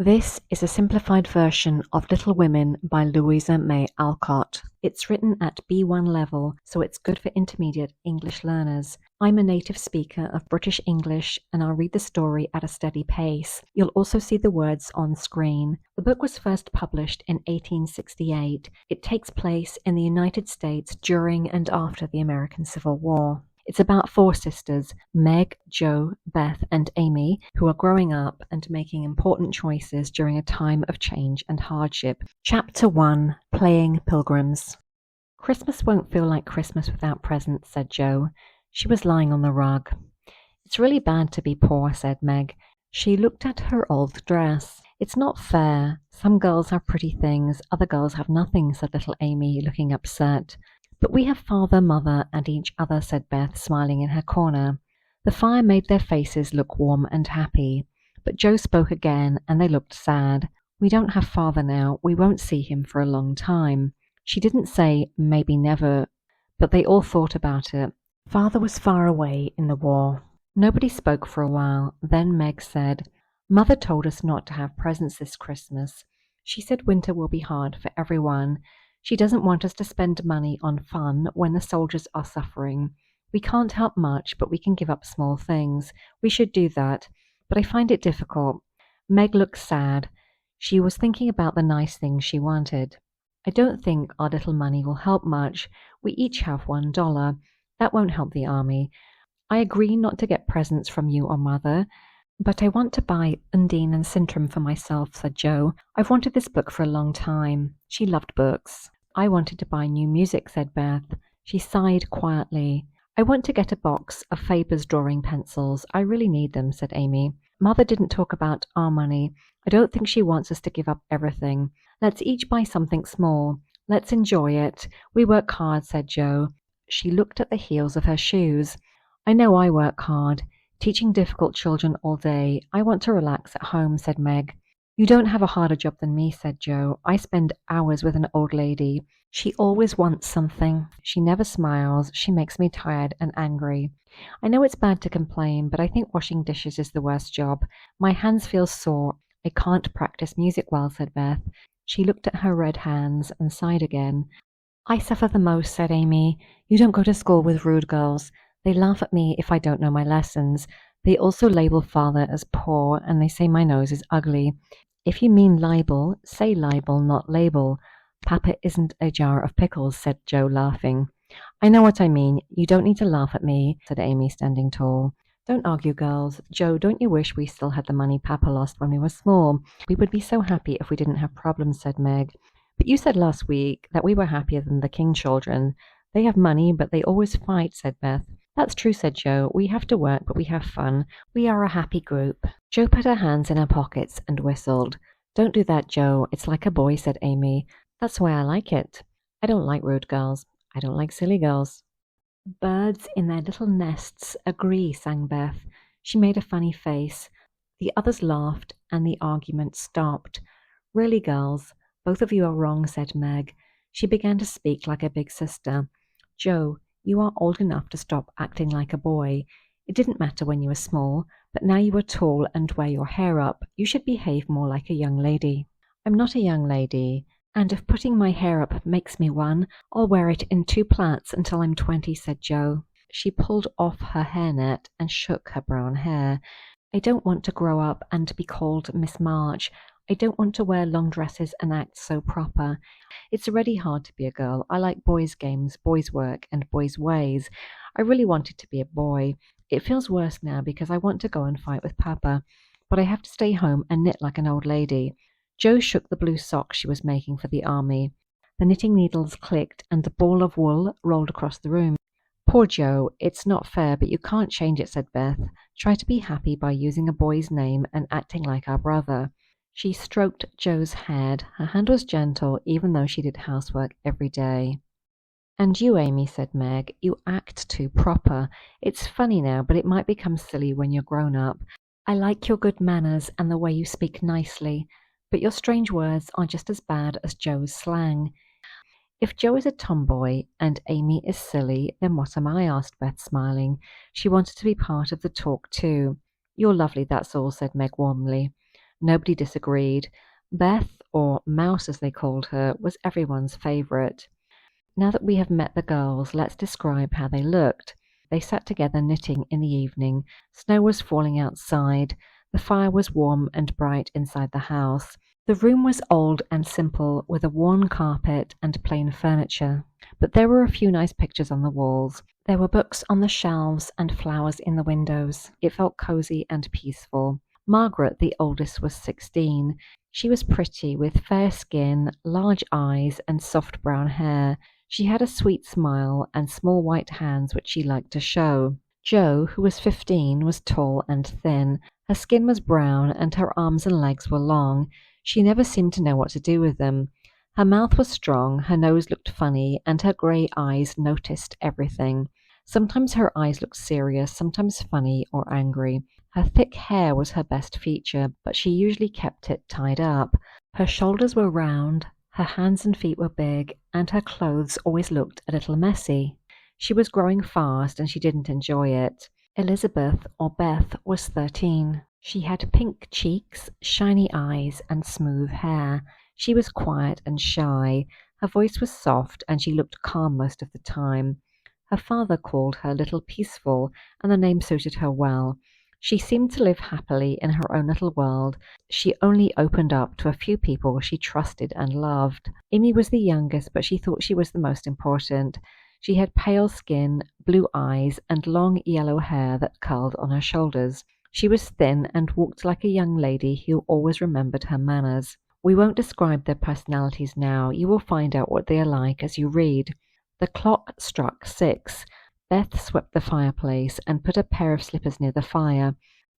This is a simplified version of Little Women by Louisa May Alcott. It's written at B1 level, so it's good for intermediate English learners. I'm a native speaker of British English, and I'll read the story at a steady pace. You'll also see the words on screen. The book was first published in 1868. It takes place in the United States during and after the American Civil War. It's about four sisters, Meg, Jo, Beth, and Amy, who are growing up and making important choices during a time of change and hardship. Chapter 1, Playing Pilgrims. Christmas won't feel like Christmas without presents, said Jo. She was lying on the rug. It's really bad to be poor, said Meg. She looked at her old dress. It's not fair. Some girls have pretty things, other girls have nothing, said little Amy, looking upset. But we have father, mother, and each other, said Beth, smiling in her corner. The fire made their faces look warm and happy. But Jo spoke again, and they looked sad. We don't have father now. We won't see him for a long time. She didn't say, maybe never, but they all thought about it. Father was far away in the war. Nobody spoke for a while. Then Meg said, Mother told us not to have presents this Christmas. She said winter will be hard for everyone. She doesn't want us to spend money on fun when the soldiers are suffering. We can't help much, but we can give up small things. We should do that, but I find it difficult. Meg looked sad. She was thinking about the nice things she wanted. I don't think our little money will help much. We each have $1. That won't help the army. I agree not to get presents from you or Mother, but I want to buy Undine and Sintram for myself, said Jo. I've wanted this book for a long time. She loved books. I wanted to buy new music, said Beth. She sighed quietly. I want to get a box of Faber's drawing pencils. I really need them, said Amy. Mother didn't talk about our money. I don't think she wants us to give up everything. Let's each buy something small. Let's enjoy it. We work hard, said Jo. She looked at the heels of her shoes. I know I work hard. Teaching difficult children all day. I want to relax at home, said Meg. You don't have a harder job than me, said Jo. I spend hours with an old lady. She always wants something. She never smiles. She makes me tired and angry. I know it's bad to complain, but I think washing dishes is the worst job. My hands feel sore. I can't practice music well, said Beth. She looked at her red hands and sighed again. I suffer the most, said Amy. You don't go to school with rude girls. They laugh at me if I don't know my lessons. They also label father as poor, and they say my nose is ugly. If you mean libel, say libel, not label. Papa isn't a jar of pickles, said Jo, laughing. I know what I mean. You don't need to laugh at me, said Amy, standing tall. Don't argue, girls. Jo, don't you wish we still had the money Papa lost when we were small? We would be so happy if we didn't have problems, said Meg. But you said last week that we were happier than the King children. They have money, but they always fight, said Beth. That's true, said Jo. We have to work, but we have fun. We are a happy group. Jo put her hands in her pockets and whistled. Don't do that, Jo. It's like a boy, said Amy. That's why I like it. I don't like rude girls. I don't like silly girls. Birds in their little nests agree, sang Beth. She made a funny face. The others laughed, and the argument stopped. Really, girls, both of you are wrong, said Meg. She began to speak like a big sister. Jo, you are old enough to stop acting like a boy. It didn't matter when you were small, but now you are tall and wear your hair up. You should behave more like a young lady. I'm not a young lady, and if putting my hair up makes me one, I'll wear it in 2 plaits until I'm 20, said Jo. She pulled off her hairnet and shook her brown hair. I don't want to grow up and be called Miss March. I don't want to wear long dresses and act so proper. It's already hard to be a girl. I like boys' games, boys' work, and boys' ways. I really wanted to be a boy. It feels worse now because I want to go and fight with Papa, but I have to stay home and knit like an old lady. Jo shook the blue socks she was making for the army. The knitting needles clicked and the ball of wool rolled across the room. Poor Jo, it's not fair, but you can't change it, said Beth. Try to be happy by using a boy's name and acting like our brother. She stroked Jo's head. Her hand was gentle, even though she did housework every day. And you, Amy, said Meg, you act too proper. It's funny now, but it might become silly when you're grown up. I like your good manners and the way you speak nicely, but your strange words are just as bad as Jo's slang. If Jo is a tomboy and Amy is silly, then what am I? Asked Beth, smiling. She wanted to be part of the talk too. You're lovely, that's all, said Meg warmly. Nobody disagreed. Beth, or Mouse as they called her, was everyone's favourite. Now that we have met the girls, let's describe how they looked. They sat together knitting in the evening. Snow was falling outside. The fire was warm and bright inside the house. The room was old and simple, with a worn carpet and plain furniture. But there were a few nice pictures on the walls. There were books on the shelves and flowers in the windows. It felt cosy and peaceful. Margaret, the oldest, was 16. She was pretty, with fair skin, large eyes, and soft brown hair. She had a sweet smile and small white hands which she liked to show. Jo, who was 15, was tall and thin. Her skin was brown and her arms and legs were long. She never seemed to know what to do with them. Her mouth was strong, her nose looked funny, and her grey eyes noticed everything. Sometimes her eyes looked serious, sometimes funny or angry. Her thick hair was her best feature, but she usually kept it tied up. Her shoulders were round, her hands and feet were big, and her clothes always looked a little messy. She was growing fast, and she didn't enjoy it. Elizabeth, or Beth, was 13. She had pink cheeks, shiny eyes, and smooth hair. She was quiet and shy. Her voice was soft, and she looked calm most of the time. Her father called her Little Peaceful, and the name suited her well. She seemed to live happily in her own little world. She only opened up to a few people she trusted and loved. Amy was the youngest, but she thought she was the most important. She had pale skin, blue eyes, and long yellow hair that curled on her shoulders. She was thin and walked like a young lady who always remembered her manners. We won't describe their personalities now. You will find out what they are like as you read. The clock struck 6. Beth swept the fireplace and put a pair of slippers near the fire.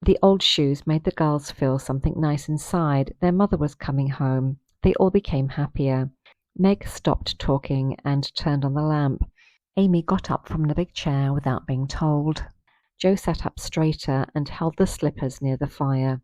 The old shoes made the girls feel something nice inside. Their mother was coming home. They all became happier. Meg stopped talking and turned on the lamp. Amy got up from the big chair without being told. Jo sat up straighter and held the slippers near the fire.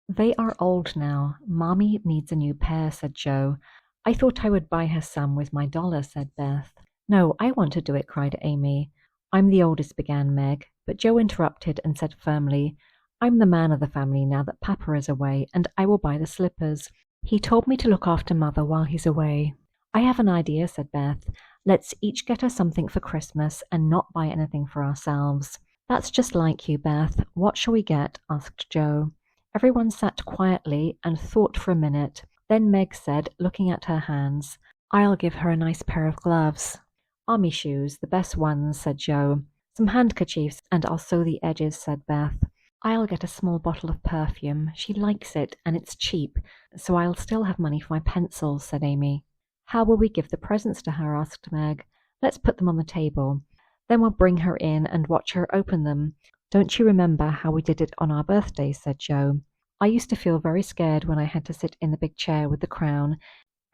"They are old now. Mommy needs a new pair," said Jo. "I thought I would buy her some with my dollar," said Beth. "No, I want to do it," cried Amy. "I'm the oldest," began Meg, but Jo interrupted and said firmly, "I'm the man of the family now that Papa is away, and I will buy the slippers. He told me to look after Mother while he's away." "I have an idea," said Beth. "Let's each get her something for Christmas and not buy anything for ourselves." "That's just like you, Beth. What shall we get?" asked Jo. Everyone sat quietly and thought for a minute. Then Meg said, looking at her hands, "I'll give her a nice pair of gloves." "Army shoes, the best ones," said Jo. "Some handkerchiefs, and I'll sew the edges," said Beth. "I'll get a small bottle of perfume. She likes it, and it's cheap, so I'll still have money for my pencils," said Amy. "How will we give the presents to her?" asked Meg. "Let's put them on the table. Then we'll bring her in and watch her open them. Don't you remember how we did it on our birthdays?" said Jo. "I used to feel very scared when I had to sit in the big chair with the crown.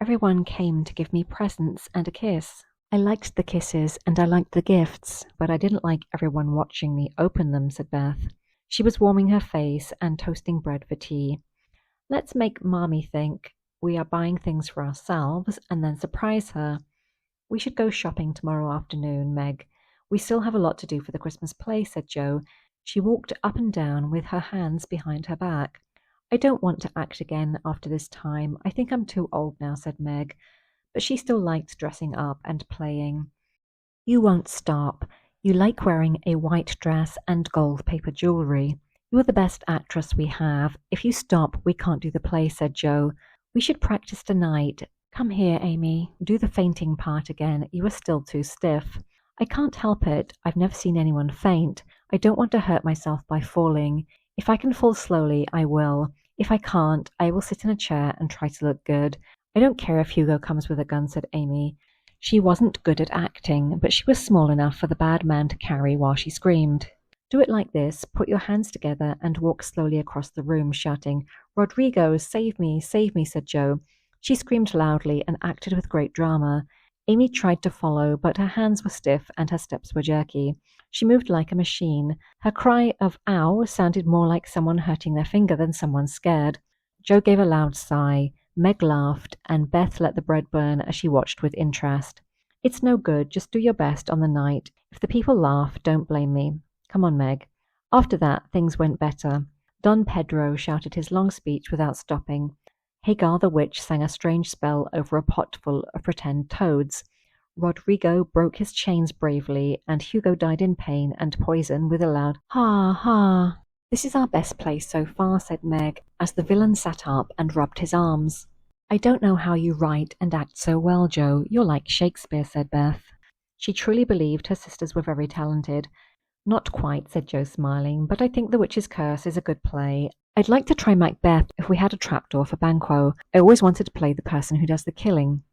Everyone came to give me presents and a kiss. I liked the kisses and I liked the gifts, but I didn't like everyone watching me open them," said Beth. She was warming her face and toasting bread for tea. "Let's make Mommy think we are buying things for ourselves and then surprise her. We should go shopping tomorrow afternoon, Meg. We still have a lot to do for the Christmas play," said Jo. She walked up and down with her hands behind her back. "I don't want to act again after this time. I think I'm too old now," said Meg. But she still liked dressing up and playing. "You won't stop. You like wearing a white dress and gold paper jewelry. You're the best actress we have. If you stop, we can't do the play," said Jo. "We should practice tonight. Come here, Amy. Do the fainting part again. You are still too stiff." "I can't help it. I've never seen anyone faint. I don't want to hurt myself by falling. If I can fall slowly, I will. If I can't, I will sit in a chair and try to look good. I don't care if Hugo comes with a gun," said Amy. She wasn't good at acting, but she was small enough for the bad man to carry while she screamed. "Do it like this. Put your hands together and walk slowly across the room, shouting, 'Rodrigo, save me, save me,'" said Jo. She screamed loudly and acted with great drama. Amy tried to follow, but her hands were stiff and her steps were jerky. She moved like a machine. Her cry of "ow" sounded more like someone hurting their finger than someone scared. Jo gave a loud sigh. Meg laughed, and Beth let the bread burn as she watched with interest. "It's no good. Just do your best on the night. If the people laugh, don't blame me. Come on, Meg." After that, things went better. Don Pedro shouted his long speech without stopping. Hagar the witch sang a strange spell over a pot full of pretend toads. Rodrigo broke his chains bravely, and Hugo died in pain and poison with a loud "Ha, ha." "This is our best place so far," said Meg, as the villain sat up and rubbed his arms. "I don't know how you write and act so well, Joe. You're like Shakespeare," said Beth. She truly believed her sisters were very talented. "Not quite," said Joe, smiling, "but I think The Witch's Curse is a good play. I'd like to try Macbeth if we had a trapdoor for Banquo. I always wanted to play the person who does the killing."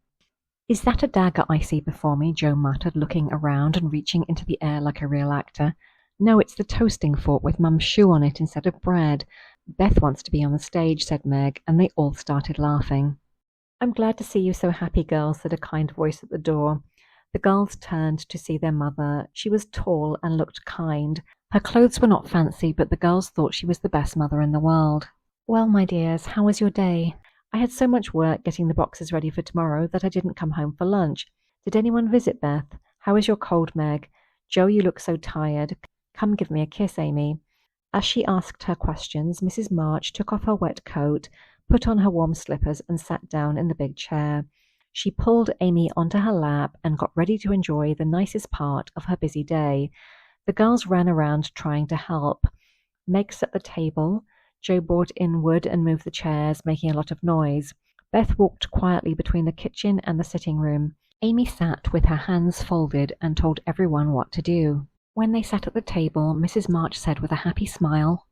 "Is that a dagger I see before me?" Joe muttered, looking around and reaching into the air like a real actor. "No, it's the toasting fork with Mum's shoe on it instead of bread. Beth wants to be on the stage," said Meg, and they all started laughing. "I'm glad to see you so happy, girls," said a kind voice at the door. The girls turned to see their mother. She was tall and looked kind. Her clothes were not fancy, but the girls thought she was the best mother in the world. "Well, my dears, how was your day?" "I had so much work getting the boxes ready for tomorrow that I didn't come home for lunch." "Did anyone visit, Beth?" "How is your cold, Meg?" "Joe, you look so tired. Come give me a kiss, Amy." As she asked her questions, Mrs. March took off her wet coat, put on her warm slippers, and sat down in the big chair. She pulled Amy onto her lap and got ready to enjoy the nicest part of her busy day. The girls ran around trying to help. Meg set the table. Joe brought in wood and moved the chairs, making a lot of noise. Beth walked quietly between the kitchen and the sitting room. Amy sat with her hands folded and told everyone what to do. When they sat at the table, Mrs. March said with a happy smile,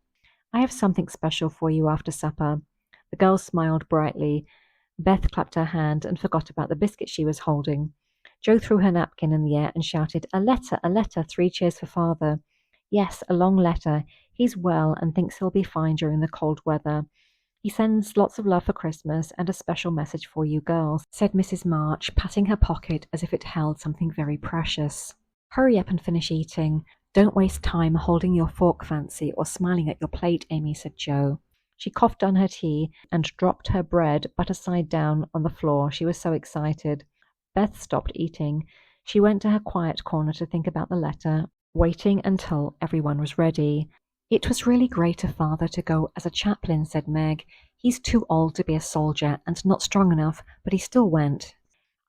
"I have something special for you after supper." The girls smiled brightly. Beth clapped her hand and forgot about the biscuit she was holding. Joe threw her napkin in the air and shouted, a letter, 3 cheers for father." "Yes, a long letter. He's well and thinks he'll be fine during the cold weather. He sends lots of love for Christmas and a special message for you girls," said Mrs. March, patting her pocket as if it held something very precious. "Hurry up and finish eating. Don't waste time holding your fork fancy or smiling at your plate, Amy," said Joe. She coughed on her tea and dropped her bread butter side down on the floor. She was so excited. Beth stopped eating. She went to her quiet corner to think about the letter, waiting until everyone was ready. "It was really great of father to go as a chaplain," said Meg. "He's too old to be a soldier and not strong enough, but he still went."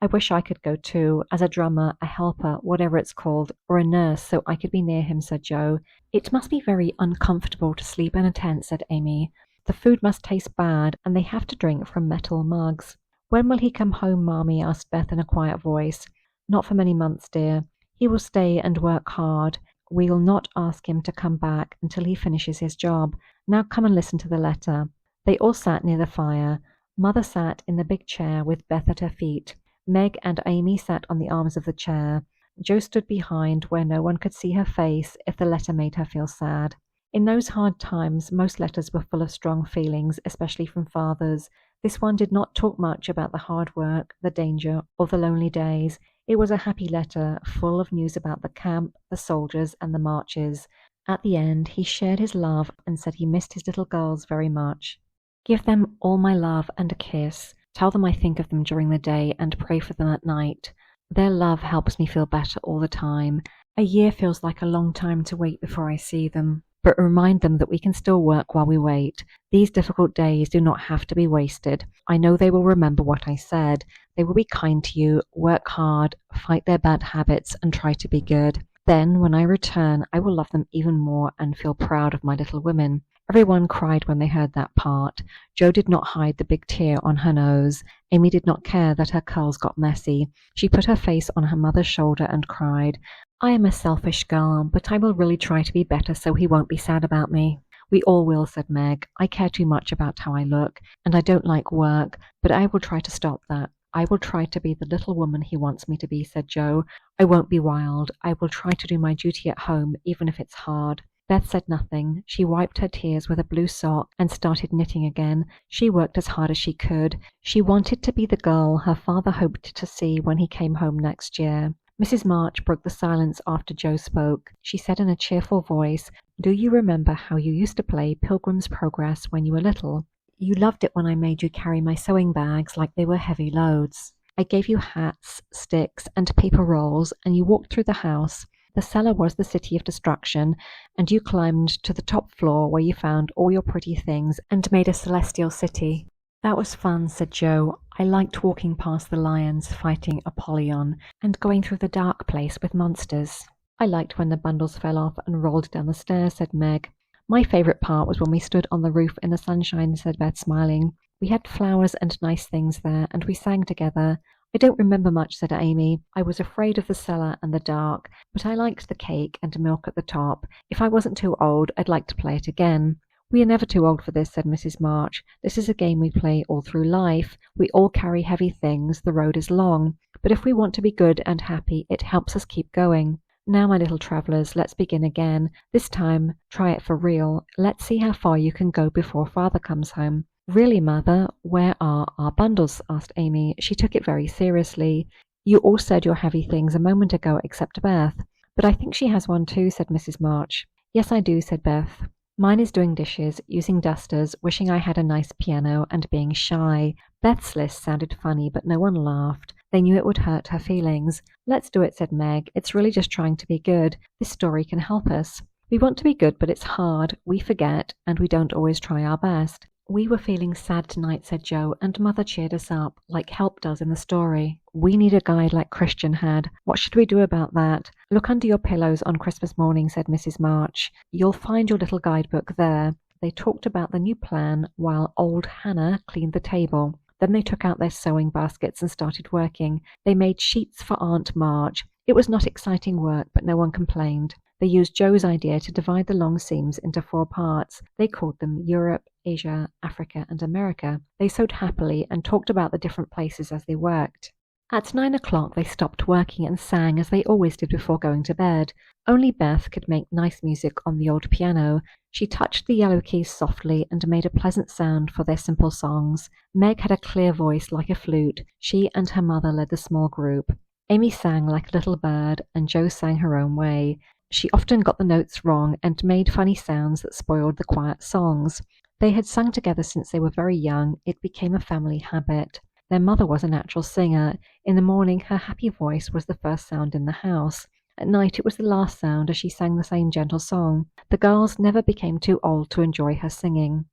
"I wish I could go too, as a drummer, a helper, whatever it's called, or a nurse, so I could be near him," said Joe. "It must be very uncomfortable to sleep in a tent," said Amy. "The food must taste bad, and they have to drink from metal mugs." "When will he come home, Mommy?" asked Beth in a quiet voice. "Not for many months, dear. He will stay and work hard. We'll not ask him to come back until he finishes his job. Now come and listen to the letter." They all sat near the fire. Mother sat in the big chair with Beth at her feet. Meg and Amy sat on the arms of the chair. Joe stood behind where no one could see her face if the letter made her feel sad. In those hard times, most letters were full of strong feelings, especially from fathers. This one did not talk much about the hard work, the danger, or the lonely days. It was a happy letter, full of news about the camp, the soldiers, and the marches. At the end, he shared his love and said he missed his little girls very much. "Give them all my love and a kiss. Tell them I think of them during the day and pray for them at night. Their love helps me feel better all the time. A year feels like a long time to wait before I see them. But remind them that we can still work while we wait. These difficult days do not have to be wasted. I know they will remember what I said. They will be kind to you, work hard, fight their bad habits, and try to be good. Then, when I return, I will love them even more and feel proud of my little women." Everyone cried when they heard that part. Joe did not hide the big tear on her nose. Amy did not care that her curls got messy. She put her face on her mother's shoulder and cried. "I am a selfish girl, but I will really try to be better so he won't be sad about me." "We all will," said Meg. "I care too much about how I look, and I don't like work, but I will try to stop that. I will try to be the little woman he wants me to be," said Joe. "I won't be wild. I will try to do my duty at home, even if it's hard." Beth said nothing. She wiped her tears with a blue sock and started knitting again. She worked as hard as she could. She wanted to be the girl her father hoped to see when he came home next year. Mrs. March broke the silence after Joe spoke. She said in a cheerful voice, "Do you remember how you used to play Pilgrim's Progress when you were little? You loved it when I made you carry my sewing bags like they were heavy loads. I gave you hats, sticks, and paper rolls, and you walked through the house. The cellar was the city of destruction, and you climbed to the top floor where you found all your pretty things and made a celestial city. That was fun, said Jo. I liked walking past the lions fighting Apollyon and going through the dark place with monsters. I liked when the bundles fell off and rolled down the stairs, said Meg. My favourite part was when we stood on the roof in the sunshine, said Beth, smiling. We had flowers and nice things there, and we sang together. I don't remember much, said Amy. I was afraid of the cellar and the dark, but I liked the cake and milk at the top. If I wasn't too old, I'd like to play it again. We are never too old for this, said Mrs. March. This is a game we play all through life. We all carry heavy things. The road is long. But if we want to be good and happy, it helps us keep going. Now, my little travellers, let's begin again. This time, try it for real. Let's see how far you can go before Father comes home. Really, Mother, where are our bundles? Asked Amy. She took it very seriously. You all said your heavy things a moment ago, except Beth. But I think she has one too, said Mrs. March. Yes, I do, said Beth. Mine is doing dishes, using dusters, wishing I had a nice piano, and being shy. Beth's list sounded funny, but no one laughed. They knew it would hurt her feelings. Let's do it, said Meg. It's really just trying to be good. This story can help us. We want to be good, but it's hard. We forget, and we don't always try our best. We were feeling sad tonight, said Jo, and Mother cheered us up, like Help does in the story. We need a guide like Christian had. What should we do about that? Look under your pillows on Christmas morning, said Mrs. March. You'll find your little guidebook there. They talked about the new plan while old Hannah cleaned the table. Then they took out their sewing baskets and started working. They made sheets for Aunt March. It was not exciting work, but no one complained. They used Jo's idea to divide the long seams into 4 parts. They called them Europe, Asia, Africa, and America. They sewed happily and talked about the different places as they worked. At 9 o'clock they stopped working and sang as they always did before going to bed. Only Beth could make nice music on the old piano. She touched the yellow keys softly and made a pleasant sound for their simple songs. Meg had a clear voice like a flute. She and her mother led the small group. Amy sang like a little bird, and Jo sang her own way. She often got the notes wrong and made funny sounds that spoiled the quiet songs. They had sung together since they were very young. It became a family habit. Their mother was a natural singer. In the morning, her happy voice was the first sound in the house. At night, it was the last sound as she sang the same gentle song. The girls never became too old to enjoy her singing.